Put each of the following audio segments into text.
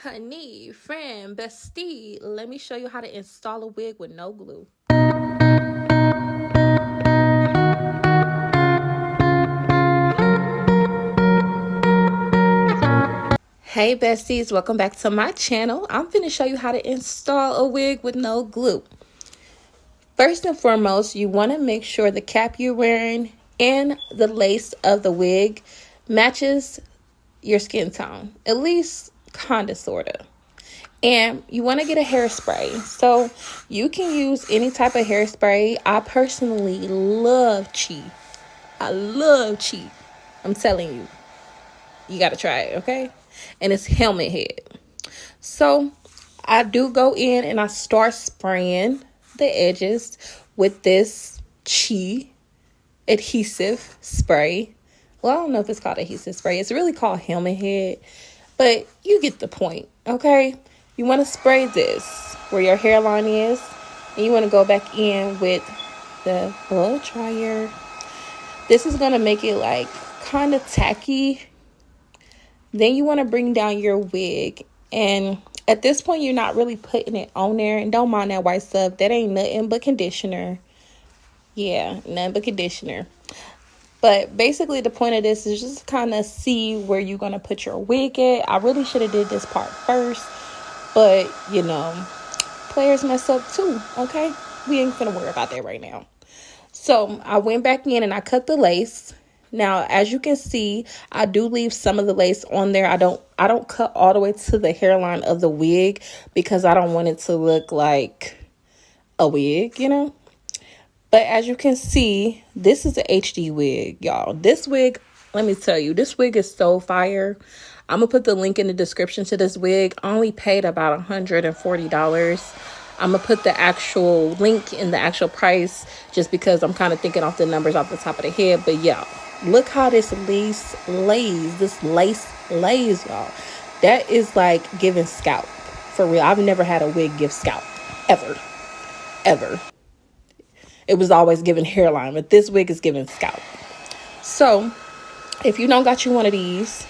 Honey, friend, bestie, let me show you how to install a wig with no glue. Hey besties, welcome back to my channel. I'm finna show you how to install a wig with no glue. First and foremost, you want to make sure the cap you're wearing and the lace of the wig matches your skin tone, at least kinda sorta. And you want to get a hairspray. So you can use any type of hairspray. I personally love Chi. I love Chi. I'm telling you, you got to try it, okay? And it's helmet head. So I do go in and I start spraying the edges with this Chi adhesive spray. Well, I don't know if it's called adhesive spray. It's really called helmet head, but you get the point, okay? You want to spray this where your hairline is, and you want to go back in with the blow dryer. This is going to make it like kind of tacky. Then you want to bring down your wig, and at this point you're not really putting it on there, and don't mind that white stuff. That ain't nothing but conditioner. Yeah, nothing but conditioner. But basically the point of this is just kind of see where you're going to put your wig at. I really should have did this part first, but you know, players mess up too, okay? We ain't gonna worry about that right now. So I went back in and I cut the lace. Now, as you can see, I do leave some of the lace on there. I don't cut all the way to the hairline of the wig because I don't want it to look like a wig, you know? But as you can see, this is a HD wig, y'all. This wig, let me tell you, this wig is so fire. I'm going to put the link in the description to this wig. I only paid about $140. I'm going to put the actual link in the actual price just because I'm kind of thinking off the numbers off the top of the head. But yeah, look how this lace lays, y'all. That is like giving scalp. For real. I've never had a wig give scalp. Ever. It was always giving hairline, but this wig is giving scalp. So if you don't got you one of these,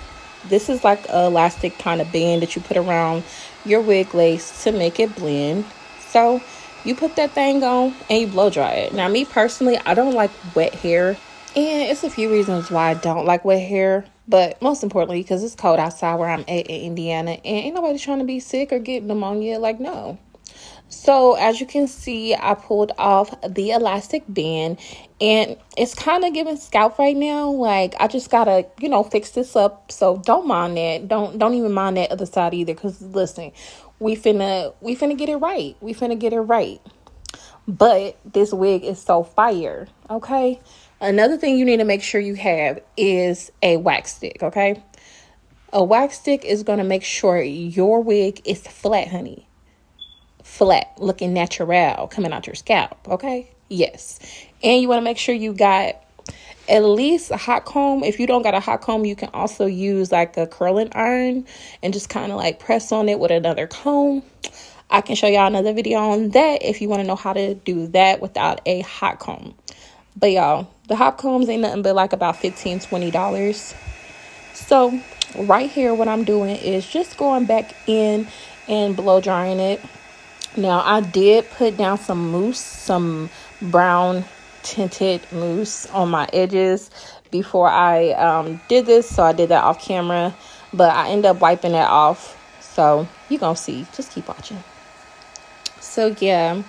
this is like an elastic kind of band that you put around your wig lace to make it blend. So you put that thing on and you blow dry it. Now, me personally, I don't like wet hair. And it's a few reasons why I don't like wet hair. But most importantly, because it's cold outside where I'm at in Indiana. And ain't nobody trying to be sick or get pneumonia. Like, no. So as you can see, I pulled off the elastic band and it's kind of giving scalp right now. Like, I just gotta, fix this up. So don't mind that. Don't even mind that other side either. Cause listen, we finna get it right. We finna get it right. But this wig is so fire. Okay. Another thing you need to make sure you have is a wax stick. Okay. A wax stick is going to make sure your wig is flat, honey. Flat, looking natural, coming out your scalp, okay? Yes. And you want to make sure you got at least a hot comb. If you don't got a hot comb, you can also use like a curling iron and just kind of like press on it with another comb. I can show y'all another video on that if you want to know how to do that without a hot comb. But y'all, the hot combs ain't nothing but like about $15-$20. So right here, what I'm doing is just going back in and blow drying it. Now, I did put down some mousse, some brown tinted mousse on my edges before I did this. So I did that off camera, but I ended up wiping that off. So you're going to see. Just keep watching. So, yeah.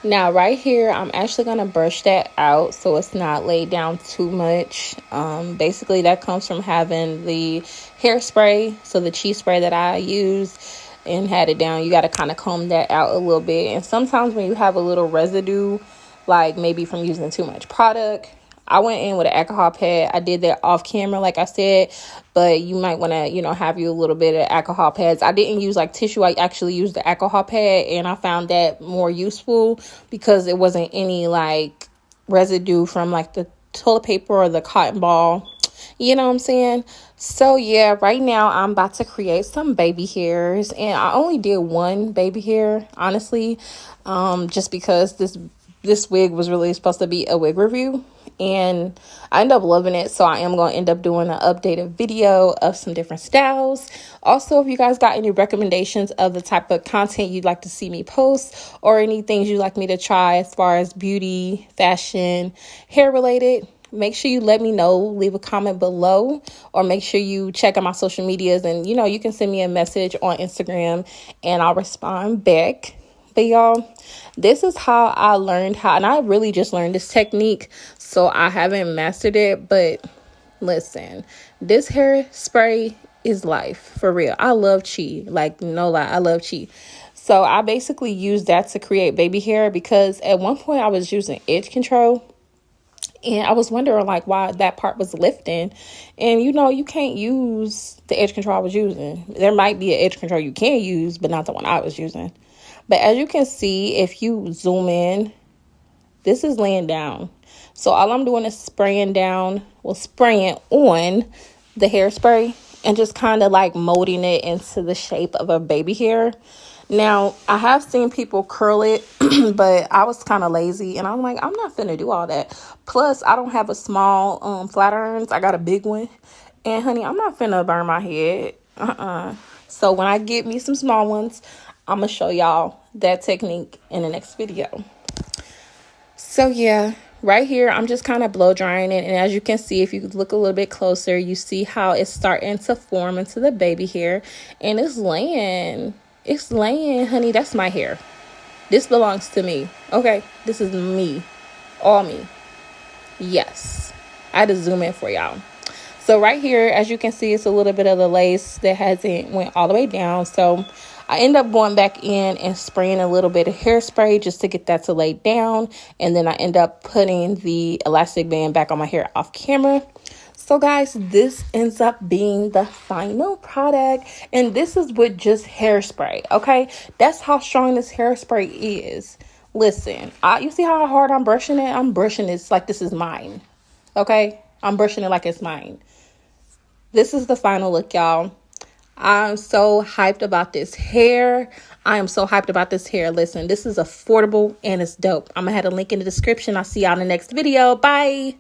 Now, right here, I'm actually going to brush that out so it's not laid down too much. Basically, that comes from having the hairspray. So the Chi spray that I use and had it down, you got to kind of comb that out a little bit. And sometimes when you have a little residue, like maybe from using too much product, I went in with an alcohol pad. I did that off camera, like I said, but you might want to, have you a little bit of alcohol pads. I didn't use like tissue. I actually used the alcohol pad, and I found that more useful because it wasn't any like residue from like the toilet paper or the cotton ball. You know what I'm saying? So yeah, right now I'm about to create some baby hairs, and I only did one baby hair, honestly, just because this wig was really supposed to be a wig review, and I end up loving it. So I am going to end up doing an updated video of some different styles. Also, if you guys got any recommendations of the type of content you'd like to see me post, or any things you'd like me to try as far as beauty, fashion, hair related, make sure you let me know. Leave a comment below, or make sure you check out my social medias, and you can send me a message on Instagram and I'll respond back. But y'all, this is how I learned how, and I really just learned this technique, so I haven't mastered it. But listen, this hairspray is life, for real. I love Chi, like no lie, I love Chi. So I basically use that to create baby hair, because at one point I was using edge control, and I was wondering like why that part was lifting. And you can't use the edge control I was using. There might be an edge control you can use, but not the one I was using. But as you can see, if you zoom in, this is laying down. So all I'm doing is spraying on the hairspray and just kind of like molding it into the shape of a baby hair. Now, I have seen people curl it, but I was kind of lazy, and I'm like, I'm not finna do all that. Plus, I don't have a small flat irons. I got a big one. And honey, I'm not finna burn my head. So when I get me some small ones, I'm gonna show y'all that technique in the next video. So yeah, right here, I'm just kind of blow drying it. And as you can see, if you look a little bit closer, you see how it's starting to form into the baby hair. And it's laying, honey. That's my hair. This belongs to me. Okay, this is me, all me. Yes, I had to zoom in for y'all. So right here, as you can see, it's a little bit of the lace that hasn't went all the way down. So I end up going back in and spraying a little bit of hairspray just to get that to lay down. And then I end up putting the elastic band back on my hair off camera. So guys, this ends up being the final product. And this is with just hairspray, okay? That's how strong this hairspray is. Listen, you see how hard I'm brushing it? I'm brushing this like this is mine, okay? I'm brushing it like it's mine. This is the final look, y'all. I'm so hyped about this hair. I am so hyped about this hair. Listen, this is affordable and it's dope. I'm gonna have a link in the description. I'll see y'all in the next video. Bye.